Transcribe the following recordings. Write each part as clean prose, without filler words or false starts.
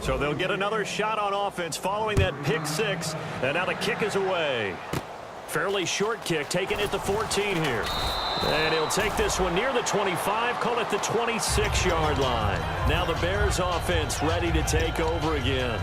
So they'll get another shot on offense following that pick six. And now the kick is away. Fairly short kick, taken at the 14 here. And he'll take this one near the 25, call it the 26-yard line. Now the Bears offense ready to take over again.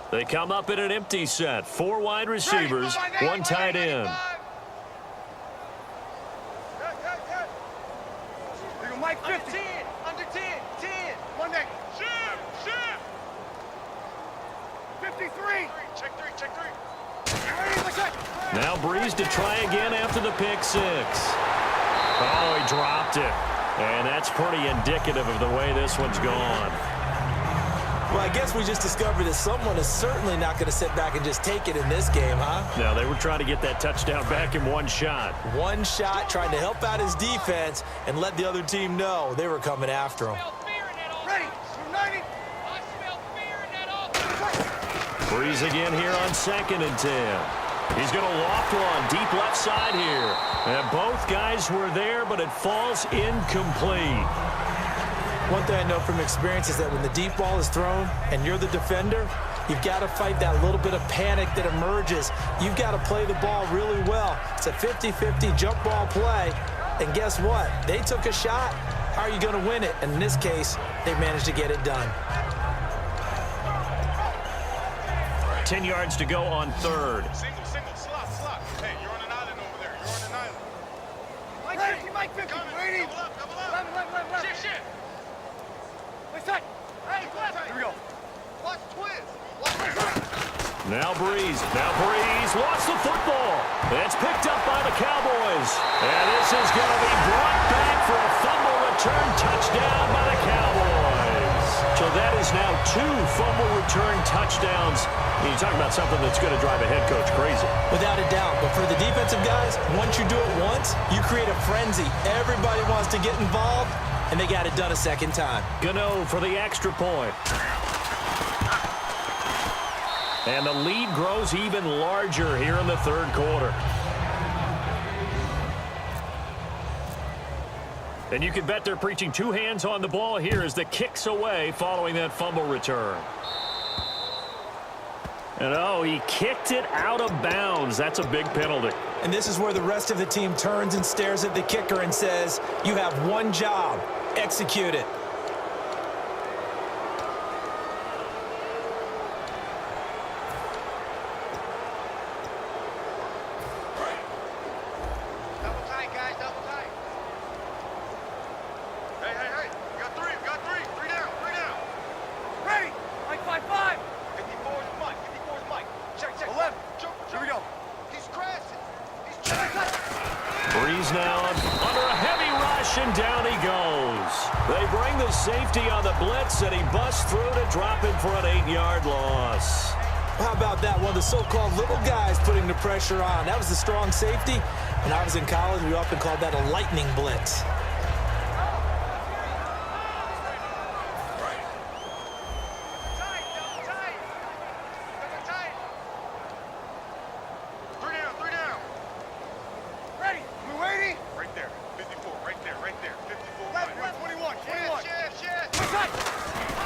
They come up in an empty set. 4 wide receivers, 1 tight end. Mike 50. Under 10. 10. One neck. Shoot. 53. Check 3. Now Breeze to try again after the pick six. Oh, he dropped it. And that's pretty indicative of the way this one's gone. Well, I guess we just discovered that someone is certainly not going to sit back and just take it in this game, huh? Now, they were trying to get that touchdown back in one shot. One shot, trying to help out his defense and let the other team know they were coming after him. Ready. 90. Breeze again here on 2nd and 10. He's going to loft one deep left side here. And both guys were there, but it falls incomplete. One thing I know from experience is that when the deep ball is thrown and you're the defender, you've got to fight that little bit of panic that emerges. You've got to play the ball really well. It's a 50-50 jump ball play. And guess what? They took a shot. How are you going to win it? And in this case, they managed to get it done. 10 yards to go on 3rd. Single, slot. Hey, you're on an island over there. You're on an island. Mike 50. Waiting. Double up. Left. Shift. Wait, hey, left. Here we go. Watch twist. Now Breeze lost the football. It's picked up by the Cowboys. And this is going to be brought back for a fumble return touchdown by the Cowboys. So that is now 2 fumble return touchdowns. You talk about something that's going to drive a head coach crazy. Without a doubt. But for the defensive guys, once you do it once, you create a frenzy. Everybody wants to get involved, and they got it done a second time. Gano for the extra point. And the lead grows even larger here in the 3rd quarter. And you can bet they're preaching 2 hands on the ball here as the kick's away following that fumble return. And oh, he kicked it out of bounds. That's a big penalty. And this is where the rest of the team turns and stares at the kicker and says, you have one job. Execute it. Double tight, guys. Double tight. Hey. We got 3. 3 down. Ready. Mike 5-5. 54 is Mike. Check. 11. Here we go. He's crashing. Breeze now under a heavy rush, and down he goes. They bring the safety on the blitz, and he busts through to drop him for an 8-yard loss. How about that? One of the so-called little guys putting the pressure on. That was the strong safety. When I was in college, we often called that a lightning blitz.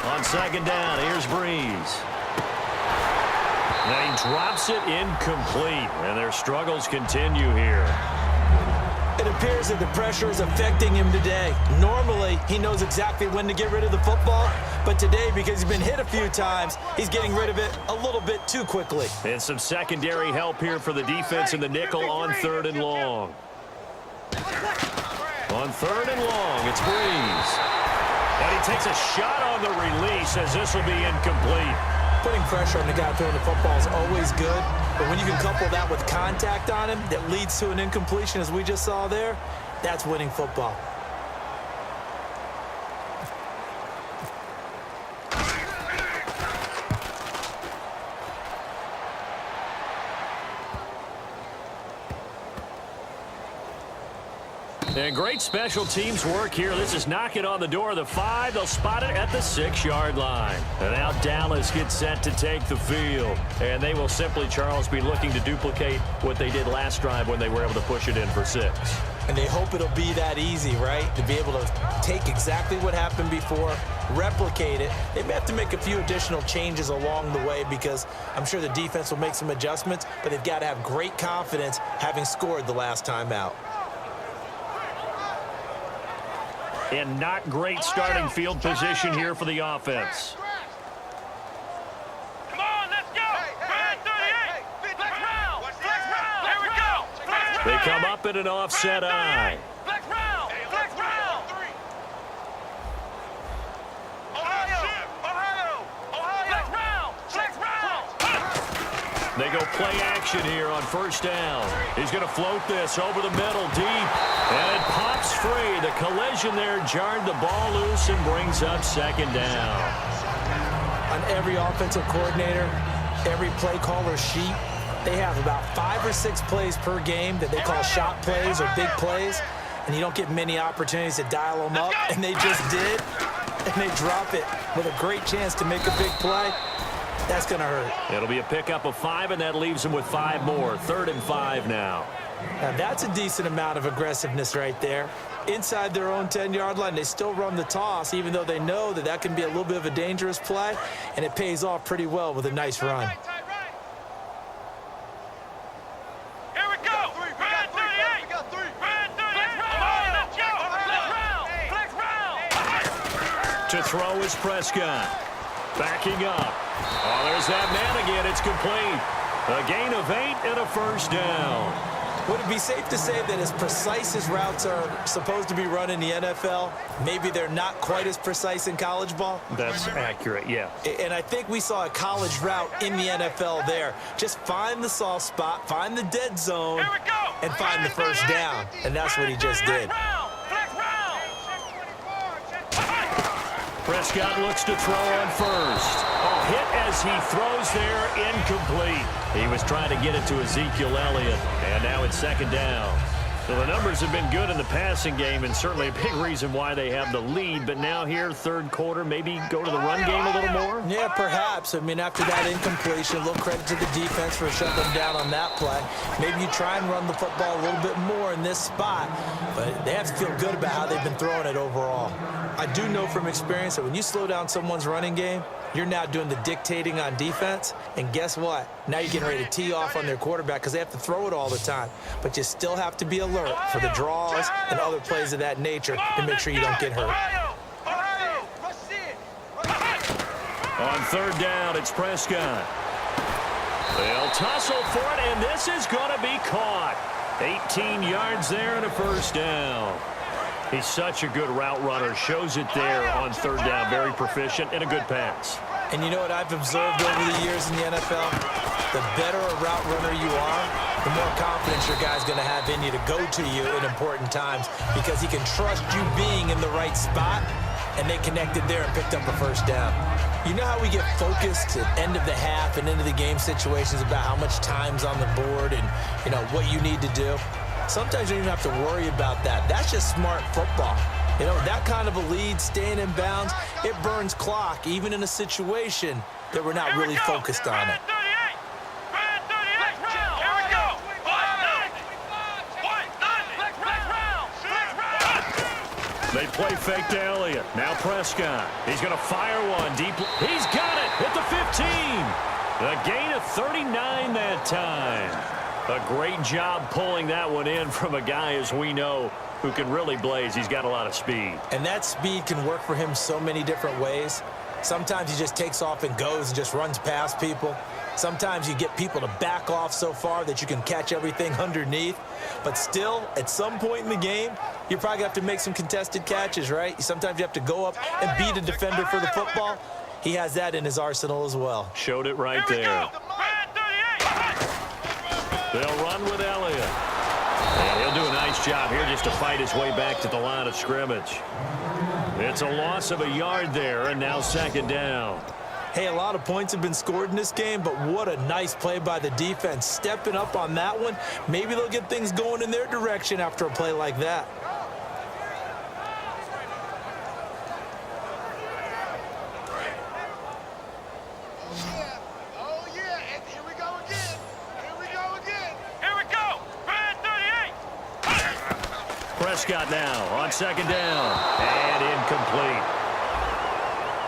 On 2nd down, here's Breeze. And he drops it incomplete, and their struggles continue here. It appears that the pressure is affecting him today. Normally, he knows exactly when to get rid of the football, but today, because he's been hit a few times, he's getting rid of it a little bit too quickly. And some secondary help here for the defense in the nickel on 3rd and long. On 3rd and long, it's Breeze. And he takes a shot on the release as this will be incomplete. Putting pressure on the guy throwing the football is always good, but when you can couple that with contact on him that leads to an incompletion, as we just saw there, that's winning football. And great special teams work here. This is knocking on the door of the 5. They'll spot it at the 6-yard line. And now Dallas gets set to take the field. And they will simply, Charles, be looking to duplicate what they did last drive when they were able to push it in for 6. And they hope it'll be that easy, right? To be able to take exactly what happened before, replicate it. They may have to make a few additional changes along the way because I'm sure the defense will make some adjustments, but they've got to have great confidence having scored the last time out. And not great starting field position here for the offense. Come on, let's go. Red 38. Flex round. Flex round. Here we go. They come up in an offset eye. Flex round. Flex round. Ohio. Flex round. Flex round. They go play action here on first down. He's going to float this over the middle deep. And it pops free. The collision there jarred the ball loose and brings up second down. On every offensive coordinator, every play caller sheet, they have about 5 or 6 plays per game that they call shot plays or big plays. And you don't get many opportunities to dial them up. And they just did. And they drop it with a great chance to make a big play. That's going to hurt. It'll be a pickup of 5, and that leaves them with 5 more. 3rd and 5 now. Now, that's a decent amount of aggressiveness right there. Inside their own 10-yard line, they still run the toss, even though they know that that can be a little bit of a dangerous play, and it pays off pretty well with a nice run. Here we go. Red 38. Red 38. Ohio. Flex round. To throw is Prescott. Backing up. Oh, there's that man again. It's complete. A gain of 8 and a first down. Would it be safe to say that as precise as routes are supposed to be run in the NFL, maybe they're not quite as precise in college ball? That's accurate, yeah. And I think we saw a college route in the NFL there. Just find the soft spot, find the dead zone, and find the first down. And that's what he just did. Prescott looks to throw on first. Oh, hit as he throws there, incomplete. He was trying to get it to Ezekiel Elliott, and now it's second down. So the numbers have been good in the passing game, and certainly a big reason why they have the lead. But now here, third quarter, maybe go to the run game a little more? Yeah, perhaps. I mean, after that incompletion, a little credit to the defense for shutting them down on that play. Maybe you try and run the football a little bit more in this spot, but they have to feel good about how they've been throwing it overall. I do know from experience that when you slow down someone's running game, you're now doing the dictating on defense, and guess what? Now you're getting ready to tee off on their quarterback because they have to throw it all the time. But you still have to be alert for the draws and other plays of that nature to make sure you don't get hurt. On third down, it's Prescott. They'll tussle for it, and this is going to be caught. 18 yards there and a first down. He's such a good route runner. Shows it there on third down. Very proficient and a good pass. And you know what I've observed over the years in the NFL? The better a route runner you are, the more confidence your guy's going to have in you to go to you in important times because he can trust you being in the right spot, and they connected there and picked up a first down. You know how we get focused at end of the half and into the game situations about how much time's on the board and, you know, what you need to do? Sometimes you don't even have to worry about that. That's just smart football. You know, that kind of a lead, staying in bounds, it burns clock, even in a situation that we're not really focused on it. They play fake to Elliott. Now Prescott. He's going to fire one deep. He's got it at the 15. A gain of 39 that time. A great job pulling that one in from a guy, as we know, who can really blaze. He's got a lot of speed. And that speed can work for him so many different ways. Sometimes he just takes off and goes and just runs past people. Sometimes you get people to back off so far that you can catch everything underneath. But still, at some point in the game, you're probably going to have to make some contested catches, right? Sometimes you have to go up and beat a defender for the football. He has that in his arsenal as well. Showed it right there. They'll run with Elliott. And he'll do a nice job here just to fight his way back to the line of scrimmage. It's a loss of a yard there, and now second down. Hey, a lot of points have been scored in this game, but what a nice play by the defense. Stepping up on that one, maybe they'll get things going in their direction after a play like that. Prescott now on second down. And incomplete.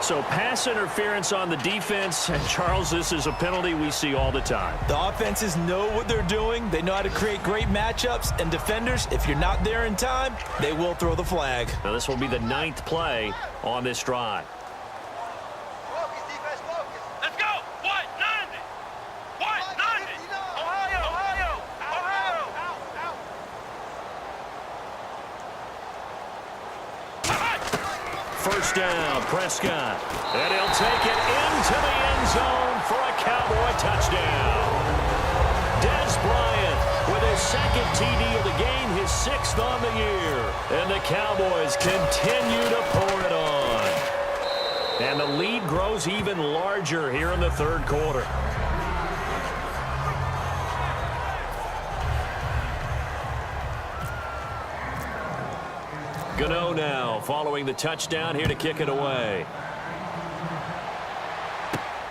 So pass interference on the defense. And, Charles, this is a penalty we see all the time. The offenses know what they're doing. They know how to create great matchups. And defenders, if you're not there in time, they will throw the flag. Now this will be the 9th play on this drive. Focus, defense, focus. Let's go. What? 90. What? 90. Ohio. Ohio. Ohio. First down, Prescott. And he'll take it into the end zone for a Cowboy touchdown. Dez Bryant with his second TD of the game, his 6th on the year. And the Cowboys continue to pour it on. And the lead grows even larger here in the third quarter. Gano now following the touchdown here to kick it away.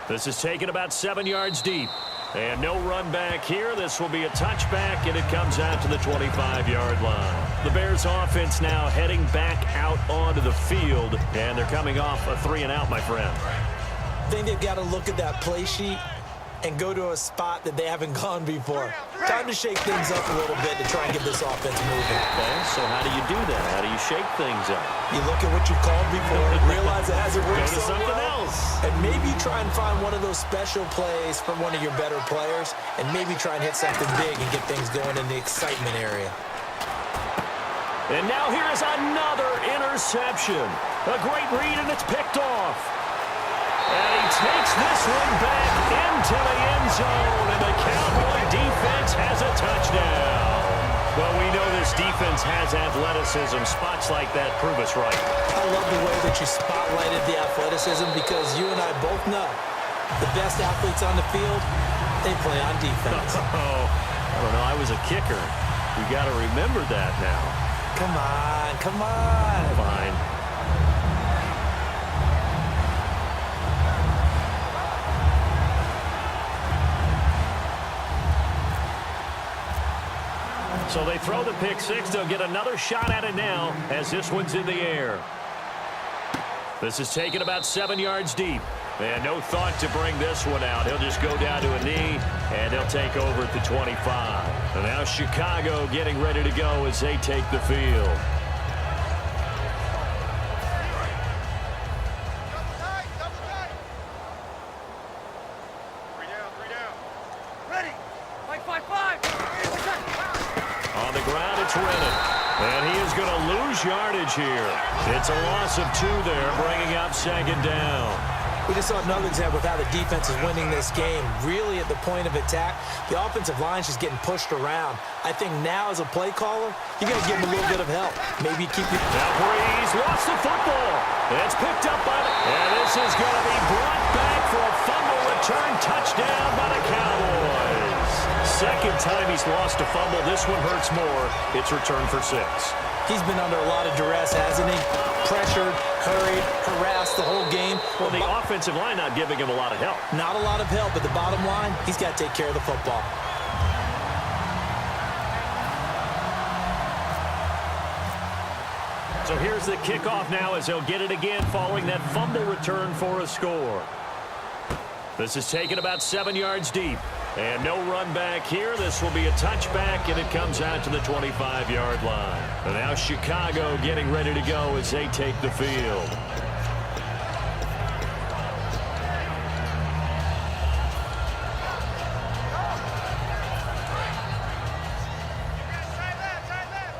This is taken about 7 yards deep. And no run back here. This will be a touchback, and it comes out to the 25-yard line. The Bears offense now heading back out onto the field, and they're coming off a 3-and-out, my friend. I think they've got to look at that play sheet and go to a spot that they haven't gone before. Time to shake things up a little bit to try and get this offense moving. Okay, so how do you do that? How do you shake things up? You look at what you called before, realize it hasn't worked Go to so something well, else. and maybe try and find one of those special plays from one of your better players, and maybe try and hit something big and get things going in the excitement area. And now here is another interception. A great read, and it's picked off. And he takes this one back into the end zone, and the Cowboy defense has a touchdown. Well, we know this defense has athleticism. Spots like that prove us right. I love the way that you spotlighted the athleticism, because you and I both know the best athletes on the field, they play on defense. Oh, I don't know. I was a kicker. We got to remember that now. Come on, come on. Fine. So they throw the pick six. They'll get another shot at it now as this one's in the air. This is taken about 7 yards deep. And no thought to bring this one out. He'll just go down to a knee, and he'll take over at the 25. And now Chicago getting ready to go as they take the field. Double tight. 3 down, 3 down. Ready. 5-5-5. On the ground, it's Rennan. And he is going to lose yardage here. It's a loss of 2 there, bringing up second down. We just saw another example of how the defense is winning this game. Really at the point of attack, the offensive line's just getting pushed around. I think now as a play caller, you got to give him a little bit of help. Maybe keep you... Now Breeze lost the football. It's picked up by the... And this is going to be brought back for a fumble return touchdown by the Cowboys. Second time he's lost a fumble. This one hurts more. It's returned for 6. He's been under a lot of duress, hasn't he? Pressured, hurried, harassed the whole game. Well, the offensive line not giving him a lot of help. Not a lot of help, but the bottom line, he's got to take care of the football. So here's the kickoff now as they'll get it again following that fumble return for a score. This is taken about 7 yards deep. And no run back here. This will be a touchback, and it comes out to the 25-yard line. And now Chicago getting ready to go as they take the field. Side left.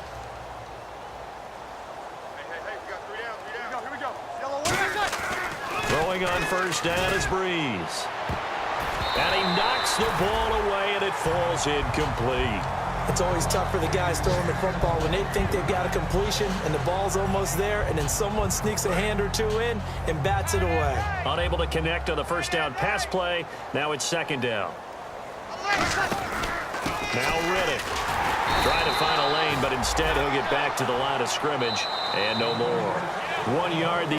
Hey, we got 3 down, 3 down. Here we go. Yellow, what? Throwing on first down is Breeze. And he knocks the ball away, and it falls incomplete. It's always tough for the guys throwing the football when they think they've got a completion and the ball's almost there, and then someone sneaks a hand or two in and bats it away. Unable to connect on the first down pass play. Now it's second down. Now Riddick trying to find a lane, but instead he'll get back to the line of scrimmage, and no more. 1 yard.